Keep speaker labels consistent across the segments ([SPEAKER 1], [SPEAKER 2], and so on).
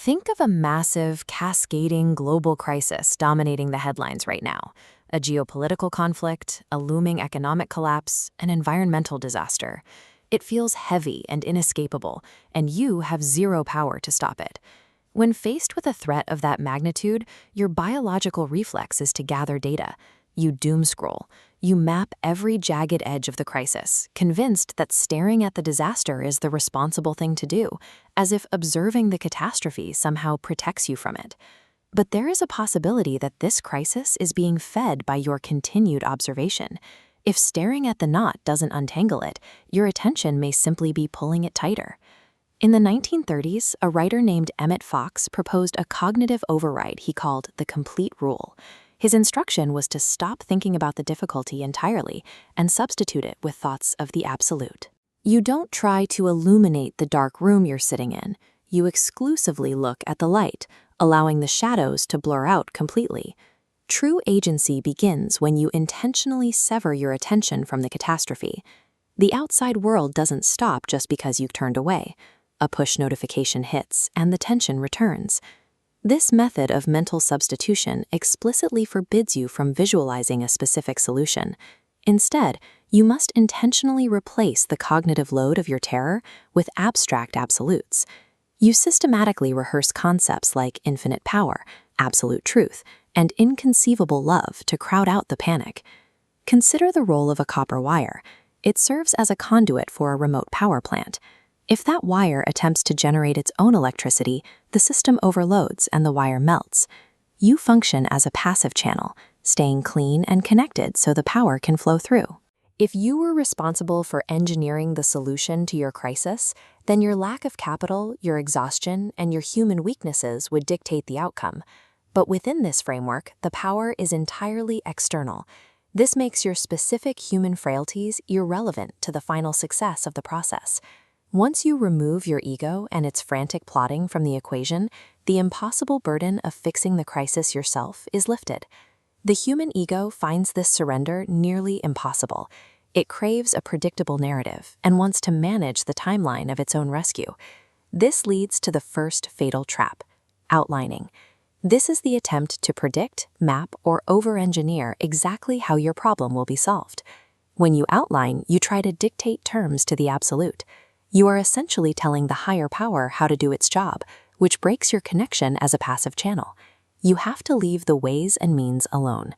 [SPEAKER 1] Think of a massive, cascading global crisis dominating the headlines right now. A geopolitical conflict, a looming economic collapse, an environmental disaster. It feels heavy and inescapable, and you have zero power to stop it. When faced with a threat of that magnitude, your biological reflex is to gather data. You doom scroll. You map every jagged edge of the crisis, convinced that staring at the disaster is the responsible thing to do, as if observing the catastrophe somehow protects you from it. But there is a possibility that this crisis is being fed by your continued observation. If staring at the knot doesn't untangle it, your attention may simply be pulling it tighter. In the 1930s, a writer named Emmett Fox proposed a cognitive override he called the complete rule. His instruction was to stop thinking about the difficulty entirely and substitute it with thoughts of the absolute. You don't try to illuminate the dark room you're sitting in. You exclusively look at the light, allowing the shadows to blur out completely. True agency begins when you intentionally sever your attention from the catastrophe. The outside world doesn't stop just because you've turned away. A push notification hits, and the tension returns. This method of mental substitution explicitly forbids you from visualizing a specific solution. Instead, you must intentionally replace the cognitive load of your terror with abstract absolutes. You systematically rehearse concepts like infinite power, absolute truth, and inconceivable love to crowd out the panic. Consider the role of a copper wire. It serves as a conduit for a remote power plant. If that wire attempts to generate its own electricity, the system overloads and the wire melts. You function as a passive channel, staying clean and connected so the power can flow through. If you were responsible for engineering the solution to your crisis, then your lack of capital, your exhaustion, and your human weaknesses would dictate the outcome. But within this framework, the power is entirely external. This makes your specific human frailties irrelevant to the final success of the process. Once you remove your ego and its frantic plotting from the equation, the impossible burden of fixing the crisis yourself is lifted. The human ego finds this surrender nearly impossible. It craves a predictable narrative and wants to manage the timeline of its own rescue. This leads to the first fatal trap: outlining. This is the attempt to predict, map, or over-engineer exactly how your problem will be solved. When you outline, you try to dictate terms to the absolute. You are essentially telling the higher power how to do its job, which breaks your connection as a passive channel. You have to leave the ways and means alone.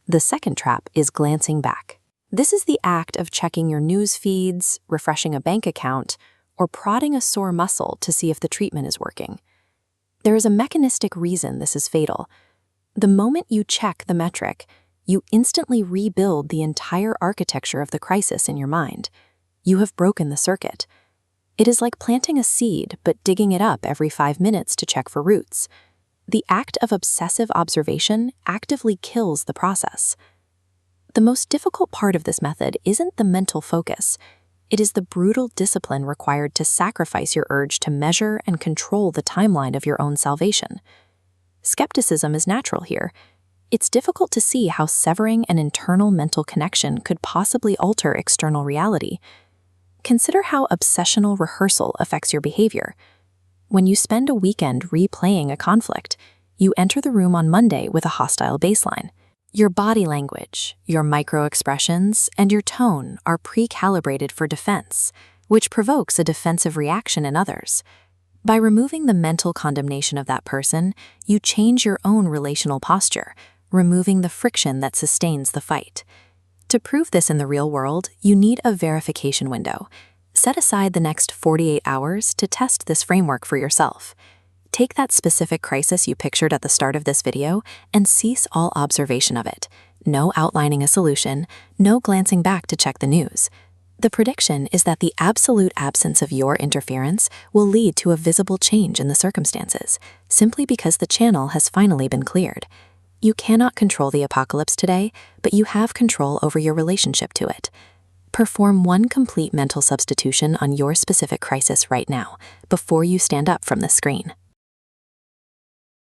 [SPEAKER 1] The second trap is glancing back. This is the act of checking your news feeds, refreshing a bank account, or prodding a sore muscle to see if the treatment is working. There is a mechanistic reason this is fatal. The moment you check the metric, you instantly rebuild the entire architecture of the crisis in your mind. You have broken the circuit. It is like planting a seed but digging it up every 5 minutes to check for roots. The act of obsessive observation actively kills the process. The most difficult part of this method isn't the mental focus. It is the brutal discipline required to sacrifice your urge to measure and control the timeline of your own salvation. Skepticism is natural here. It's difficult to see how severing an internal mental connection could possibly alter external reality. Consider how obsessional rehearsal affects your behavior. When you spend a weekend replaying a conflict, you enter the room on Monday with a hostile baseline. Your body language, your micro-expressions, and your tone are pre-calibrated for defense, which provokes a defensive reaction in others. By removing the mental condemnation of that person, you change your own relational posture, removing the friction that sustains the fight. To prove this in the real world, you need a verification window. Set aside the next 48 hours to test this framework for yourself. Take that specific crisis you pictured at the start of this video and cease all observation of it. No outlining a solution, no glancing back to check the news. The prediction is that the absolute absence of your interference will lead to a visible change in the circumstances, simply because the channel has finally been cleared. You cannot control the apocalypse today, but you have control over your relationship to it. Perform one complete mental substitution on your specific crisis right now, before you stand up from the screen.